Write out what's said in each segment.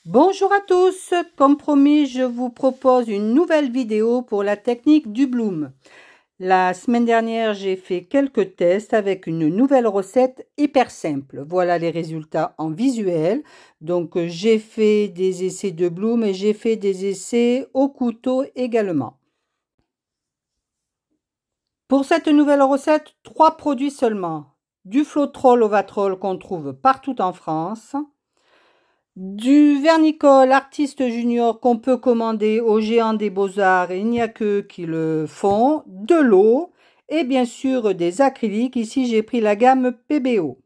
Bonjour à tous, comme promis, je vous propose une nouvelle vidéo pour la technique du bloom. La semaine dernière, j'ai fait quelques tests avec une nouvelle recette hyper simple. Voilà les résultats en visuel. Donc, j'ai fait des essais de bloom et j'ai fait des essais au couteau également. Pour cette nouvelle recette, 3 produits seulement. Du Floetrol Ovatrol qu'on trouve partout en France. Du vernicole artiste junior qu'on peut commander aux géants des beaux-arts, il n'y a qu'eux qui le font, de l'eau et bien sûr des acryliques. Ici j'ai pris la gamme PBO.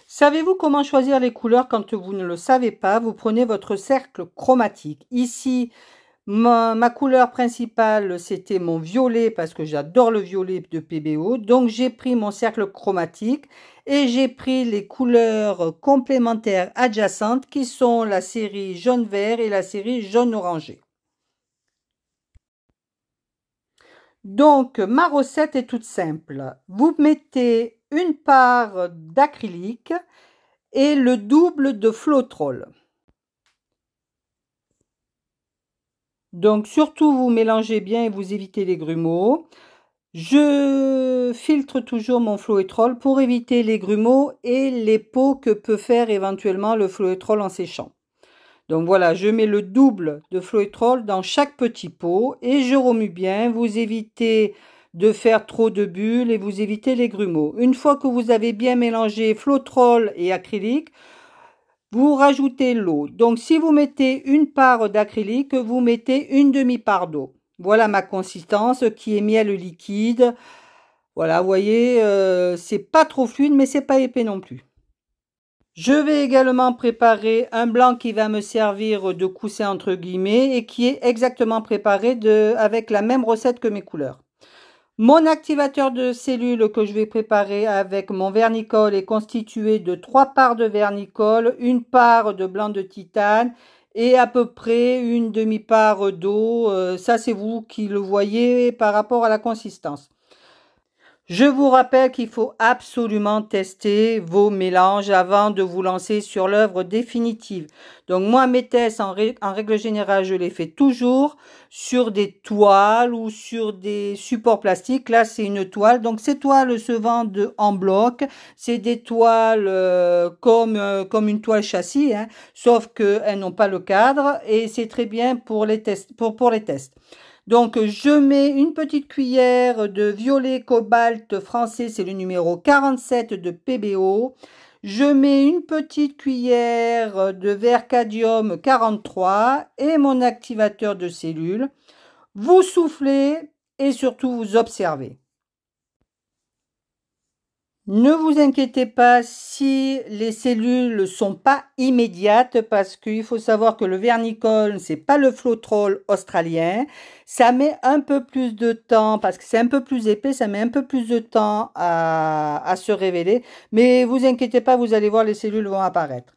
Savez-vous comment choisir les couleurs quand vous ne le savez pas? Vous prenez votre cercle chromatique. Ici, ma couleur principale, c'était mon violet parce que j'adore le violet de PBO. Donc, j'ai pris mon cercle chromatique et j'ai pris les couleurs complémentaires adjacentes qui sont la série jaune-vert et la série jaune-orangé. Donc, ma recette est toute simple. Vous mettez une part d'acrylique et le double de Floetrol. Donc, surtout, vous mélangez bien et vous évitez les grumeaux. Je filtre toujours mon Floetrol pour éviter les grumeaux et les pots que peut faire éventuellement le Floetrol en séchant. Donc voilà, je mets le double de Floetrol dans chaque petit pot et je remue bien. Vous évitez de faire trop de bulles et vous évitez les grumeaux. Une fois que vous avez bien mélangé Floetrol et acrylique, vous rajoutez l'eau. Donc si vous mettez une part d'acrylique, vous mettez une demi-part d'eau. Voilà ma consistance qui est miel liquide. Voilà, vous voyez, c'est pas trop fluide, mais c'est pas épais non plus. Je vais également préparer un blanc qui va me servir de coussin entre guillemets et qui est exactement préparé avec la même recette que mes couleurs. Mon activateur de cellules que je vais préparer avec mon vernicole est constitué de 3 parts de vernicole, une part de blanc de titane et à peu près une demi-part d'eau. Ça, c'est vous qui le voyez par rapport à la consistance. Je vous rappelle qu'il faut absolument tester vos mélanges avant de vous lancer sur l'œuvre définitive. Donc moi, mes tests, en règle générale, je les fais toujours sur des toiles ou sur des supports plastiques. Là, c'est une toile. Donc ces toiles se vendent en bloc. C'est des toiles comme une toile châssis, hein, sauf qu'elles n'ont pas le cadre et c'est très bien pour les tests. Pour les tests. Donc, je mets une petite cuillère de violet cobalt français, c'est le numéro 47 de PBO. Je mets une petite cuillère de vert cadmium 43 et mon activateur de cellules. Vous soufflez et surtout vous observez. Ne vous inquiétez pas si les cellules ne sont pas immédiates parce qu'il faut savoir que le vernicole, c'est pas le Floetrol australien. Ça met un peu plus de temps parce que c'est un peu plus épais, ça met un peu plus de temps à se révéler. Mais vous inquiétez pas, vous allez voir, les cellules vont apparaître.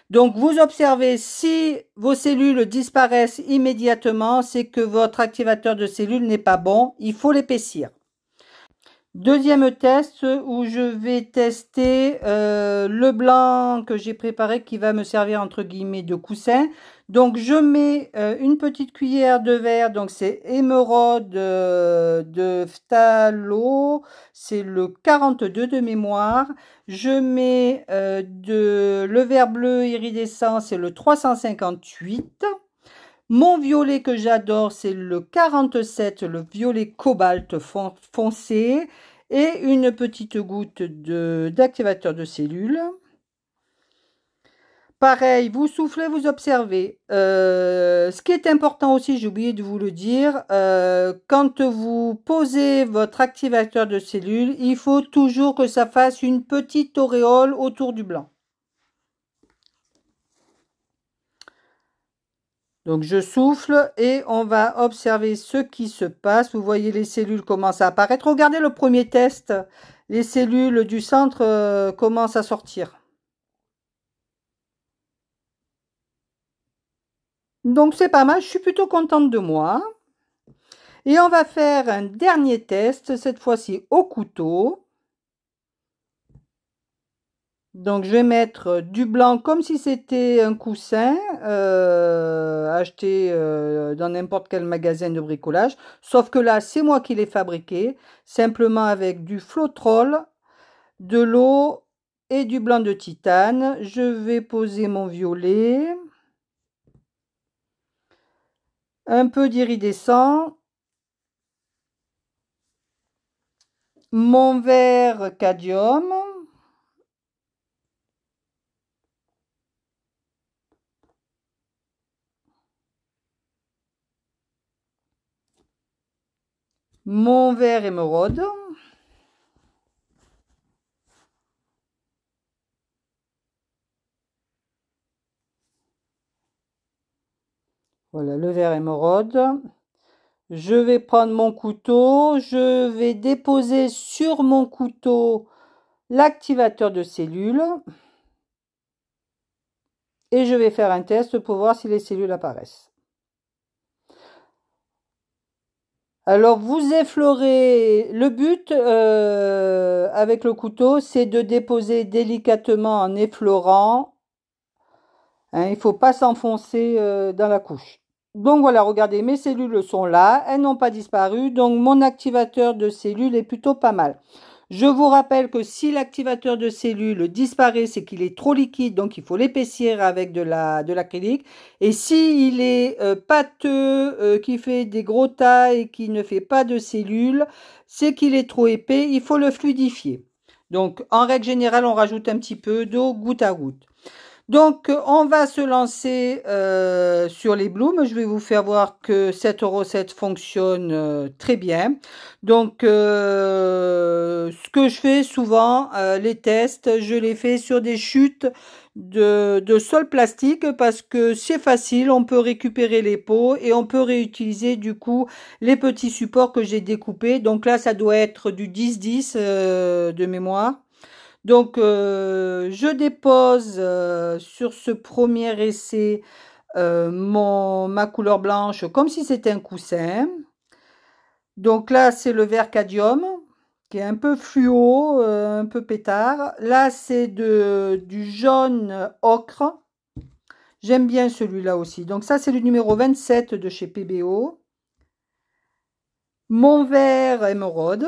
Donc, vous observez si vos cellules disparaissent immédiatement, c'est que votre activateur de cellules n'est pas bon. Il faut l'épaissir. Deuxième test où je vais tester le blanc que j'ai préparé qui va me servir entre guillemets de coussin. Donc je mets une petite cuillère de verre, donc c'est émeraude de Phthalo, c'est le 42 de mémoire. Je mets le vert bleu iridescent, c'est le 358. Mon violet que j'adore, c'est le 47, le violet cobalt foncé et une petite goutte d'activateur de cellules. Pareil, vous soufflez, vous observez. Ce qui est important aussi, j'ai oublié de vous le dire, quand vous posez votre activateur de cellules, il faut toujours que ça fasse une petite auréole autour du blanc. Donc je souffle et on va observer ce qui se passe. Vous voyez les cellules commencent à apparaître. Regardez le premier test. Les cellules du centre commencent à sortir. Donc c'est pas mal. Je suis plutôt contente de moi. Et on va faire un dernier test, cette fois-ci au couteau. Donc, je vais mettre du blanc comme si c'était un coussin acheté dans n'importe quel magasin de bricolage. Sauf que là, c'est moi qui l'ai fabriqué, simplement avec du Floetrol, de l'eau et du blanc de titane. Je vais poser mon violet, un peu d'iridescent, mon vert cadmium, mon vert émeraude, voilà le vert émeraude. Je vais prendre mon couteau, je vais déposer sur mon couteau l'activateur de cellules et je vais faire un test pour voir si les cellules apparaissent. Alors vous effleurez, le but avec le couteau, c'est de déposer délicatement en effleurant. Hein, il ne faut pas s'enfoncer dans la couche. Donc voilà, regardez, mes cellules sont là, elles n'ont pas disparu, donc mon activateur de cellules est plutôt pas mal. Je vous rappelle que si l'activateur de cellules disparaît, c'est qu'il est trop liquide, donc il faut l'épaissir avec de l'acrylique. Et s'il est pâteux, qui fait des gros tas et qui ne fait pas de cellules, c'est qu'il est trop épais, il faut le fluidifier. Donc en règle générale, on rajoute un petit peu d'eau goutte à goutte. Donc, on va se lancer sur les blooms. Je vais vous faire voir que cette recette fonctionne très bien. Donc, ce que je fais souvent, les tests, je les fais sur des chutes de sol plastique parce que c'est facile. On peut récupérer les pots et on peut réutiliser du coup les petits supports que j'ai découpés. Donc là, ça doit être du 10-10 de mémoire. Donc, je dépose sur ce premier essai ma couleur blanche comme si c'était un coussin. Donc là, c'est le vert cadmium qui est un peu fluo, un peu pétard. Là, c'est du jaune ocre. J'aime bien celui-là aussi. Donc ça, c'est le numéro 27 de chez PBO. Mon vert émeraude.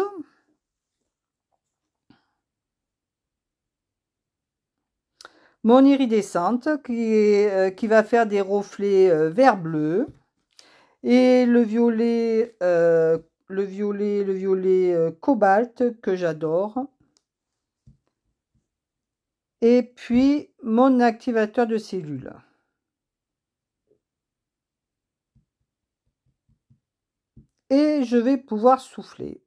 Mon iridescente qui va faire des reflets vert-bleu. Et le violet cobalt que j'adore. Et puis mon activateur de cellules. Et je vais pouvoir souffler.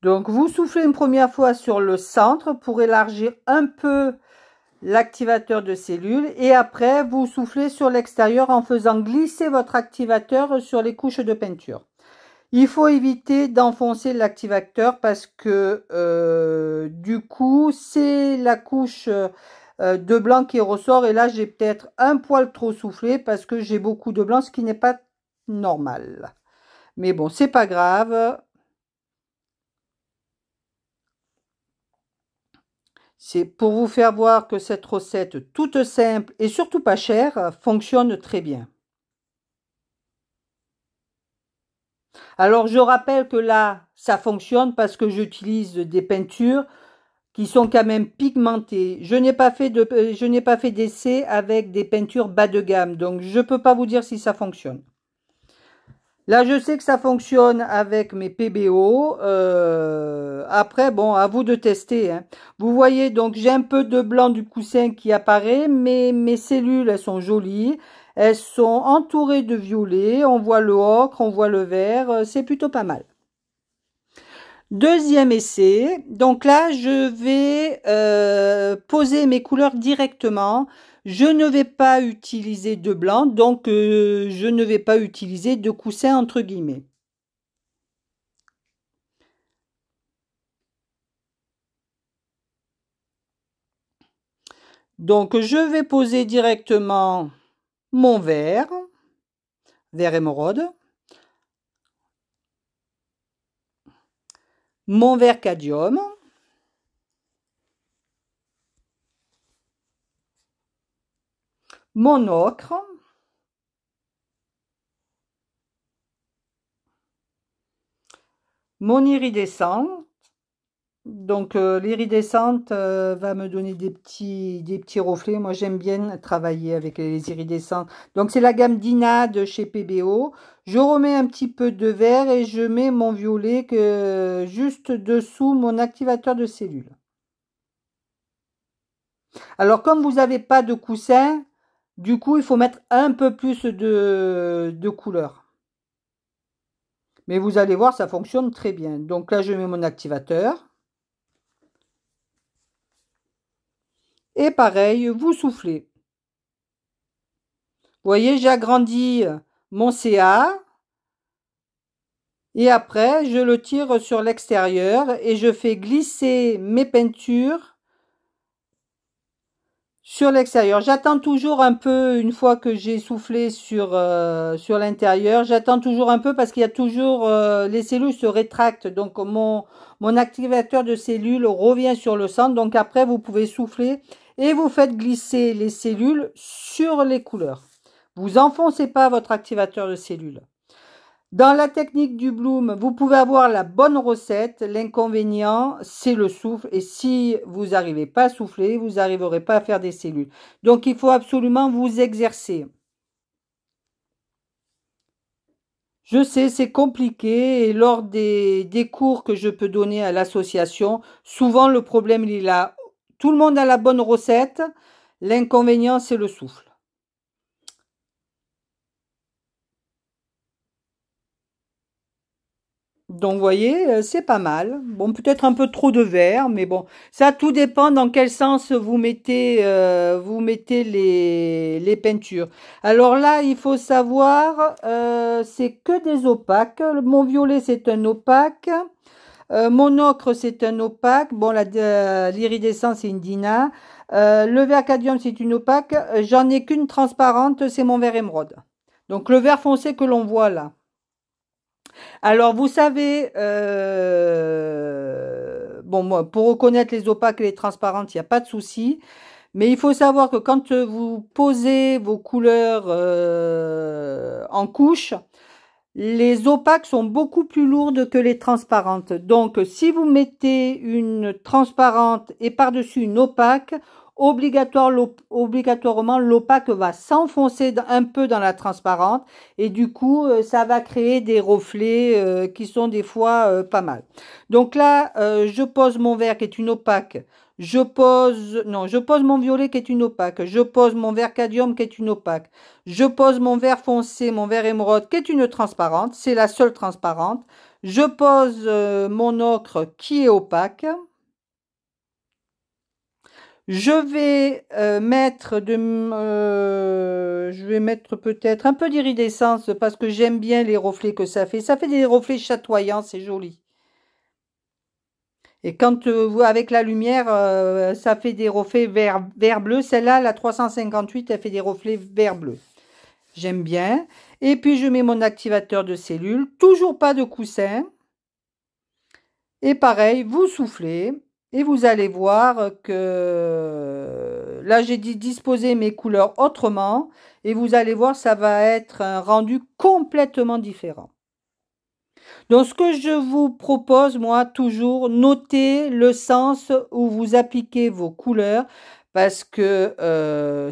Donc vous soufflez une première fois sur le centre pour élargir un peu l'activateur de cellules et après vous soufflez sur l'extérieur en faisant glisser votre activateur sur les couches de peinture. Il faut éviter d'enfoncer l'activateur parce que du coup c'est la couche de blanc qui ressort et là j'ai peut-être un poil trop soufflé parce que j'ai beaucoup de blanc, ce qui n'est pas normal. Mais bon, c'est pas grave. C'est pour vous faire voir que cette recette toute simple et surtout pas chère fonctionne très bien. Alors je rappelle que là, ça fonctionne parce que j'utilise des peintures qui sont quand même pigmentées. Je n'ai pas fait d'essai avec des peintures bas de gamme, donc je ne peux pas vous dire si ça fonctionne. Là, je sais que ça fonctionne avec mes PBO. Après, bon, à vous de tester. Hein. Vous voyez, donc j'ai un peu de blanc du coussin qui apparaît, mais mes cellules, elles sont jolies. Elles sont entourées de violet. On voit le ocre, on voit le vert. C'est plutôt pas mal. Deuxième essai. Donc là, je vais poser mes couleurs directement. Je ne vais pas utiliser de blanc, donc je ne vais pas utiliser de coussin entre guillemets. Donc, je vais poser directement mon vert émeraude, mon vert cadmium, mon ocre, mon iridescent. Donc l'iridescente va me donner des petits reflets. Moi j'aime bien travailler avec les iridescents. Donc c'est la gamme Dina de chez PBO. Je remets un petit peu de vert et je mets mon violet juste dessous mon activateur de cellules. Alors comme vous n'avez pas de coussin, du coup il faut mettre un peu plus de couleur. Mais vous allez voir, ça fonctionne très bien. Donc là je mets mon activateur. Et pareil, vous soufflez. Vous voyez, j'agrandis mon CA. Et après, je le tire sur l'extérieur et je fais glisser mes peintures sur l'extérieur. J'attends toujours un peu, une fois que j'ai soufflé sur l'intérieur, j'attends toujours un peu parce qu'il y a toujours, les cellules se rétractent. Donc mon activateur de cellules revient sur le centre. Donc après, vous pouvez souffler et vous faites glisser les cellules sur les couleurs. Vous enfoncez pas votre activateur de cellules. Dans la technique du bloom, vous pouvez avoir la bonne recette. L'inconvénient, c'est le souffle. Et si vous n'arrivez pas à souffler, vous n'arriverez pas à faire des cellules. Donc, il faut absolument vous exercer. Je sais, c'est compliqué. Et lors des cours que je peux donner à l'association, souvent le problème, il est là. Tout le monde a la bonne recette. L'inconvénient, c'est le souffle. Donc, vous voyez, c'est pas mal. Bon, peut-être un peu trop de vert, mais bon, ça tout dépend dans quel sens vous mettez les peintures. Alors là, il faut savoir, c'est que des opaques. Mon violet, c'est un opaque. Mon ocre, c'est un opaque. Bon, l'iridescent, c'est une Dina. Le vert cadmium, c'est une opaque. J'en ai qu'une transparente, c'est mon vert émeraude. Donc, le vert foncé que l'on voit là. Alors, vous savez, bon, moi, pour reconnaître les opaques et les transparentes, il n'y a pas de souci. Mais il faut savoir que quand vous posez vos couleurs en couche, les opaques sont beaucoup plus lourdes que les transparentes. Donc, si vous mettez une transparente et par-dessus une opaque, obligatoirement, l'opaque va s'enfoncer un peu dans la transparente et du coup, ça va créer des reflets qui sont des fois pas mal. Donc là, je pose mon vert qui est une opaque. Je pose mon violet qui est une opaque. Je pose mon vert cadmium qui est une opaque. Je pose mon vert foncé, mon vert émeraude qui est une transparente. C'est la seule transparente. Je pose mon ocre qui est opaque. Je vais je vais mettre peut-être un peu d'iridescence parce que j'aime bien les reflets que ça fait. Ça fait des reflets chatoyants, c'est joli. Et quand avec la lumière, ça fait des reflets vert bleu. Celle-là, la 358, elle fait des reflets vert bleu. J'aime bien. Et puis, je mets mon activateur de cellules. Toujours pas de coussin. Et pareil, vous soufflez. Et vous allez voir que là, j'ai disposé mes couleurs autrement. Et vous allez voir, ça va être un rendu complètement différent. Donc, ce que je vous propose, moi, toujours, notez le sens où vous appliquez vos couleurs parce que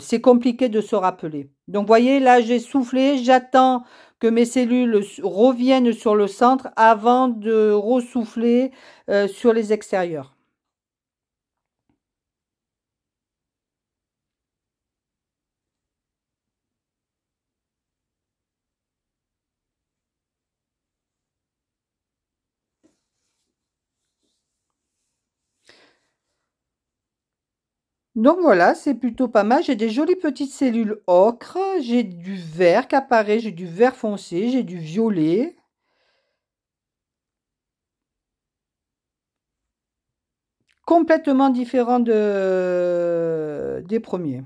c'est compliqué de se rappeler. Donc, voyez, là, j'ai soufflé, j'attends que mes cellules reviennent sur le centre avant de ressouffler sur les extérieurs. Donc voilà, c'est plutôt pas mal. J'ai des jolies petites cellules ocre, j'ai du vert qui apparaît, j'ai du vert foncé, j'ai du violet. complètement différent des premiers.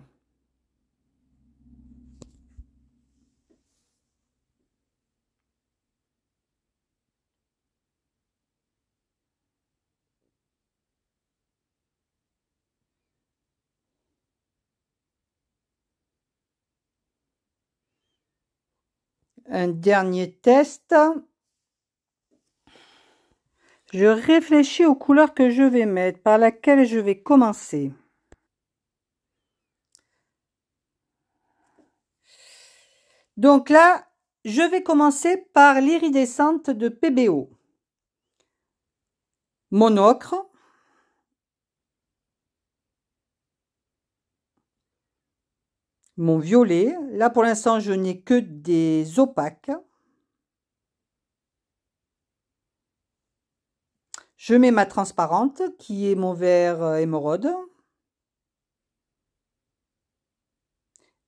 Un dernier test. Je réfléchis aux couleurs que je vais mettre, par laquelle je vais commencer. Donc là, je vais commencer par l'iridescente de PBO. Mon ocre. Mon violet. Là, pour l'instant, je n'ai que des opaques. Je mets ma transparente, qui est mon vert émeraude.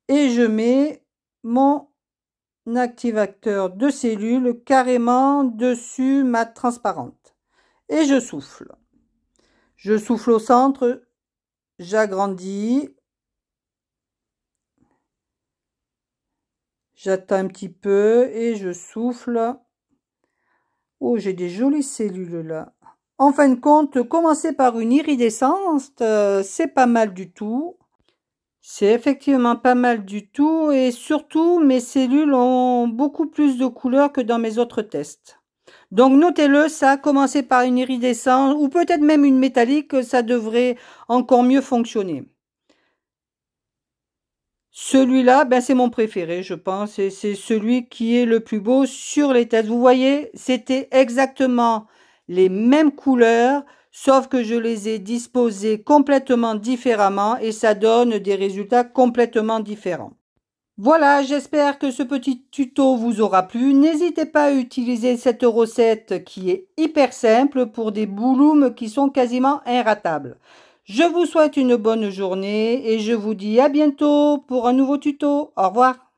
Et je mets mon activateur de cellules carrément dessus ma transparente. Et je souffle. Je souffle au centre, j'agrandis. J'attends un petit peu et je souffle. Oh, j'ai des jolies cellules là. En fin de compte, commencer par une iridescence, c'est pas mal du tout. C'est effectivement pas mal du tout et surtout mes cellules ont beaucoup plus de couleurs que dans mes autres tests. Donc notez-le, ça, commencer par une iridescence ou peut-être même une métallique, ça devrait encore mieux fonctionner. Celui-là, ben, c'est mon préféré, je pense, et c'est celui qui est le plus beau sur les tests. Vous voyez, c'était exactement les mêmes couleurs, sauf que je les ai disposées complètement différemment et ça donne des résultats complètement différents. Voilà, j'espère que ce petit tuto vous aura plu. N'hésitez pas à utiliser cette recette qui est hyper simple pour des bouloums qui sont quasiment inratables. Je vous souhaite une bonne journée et je vous dis à bientôt pour un nouveau tuto. Au revoir.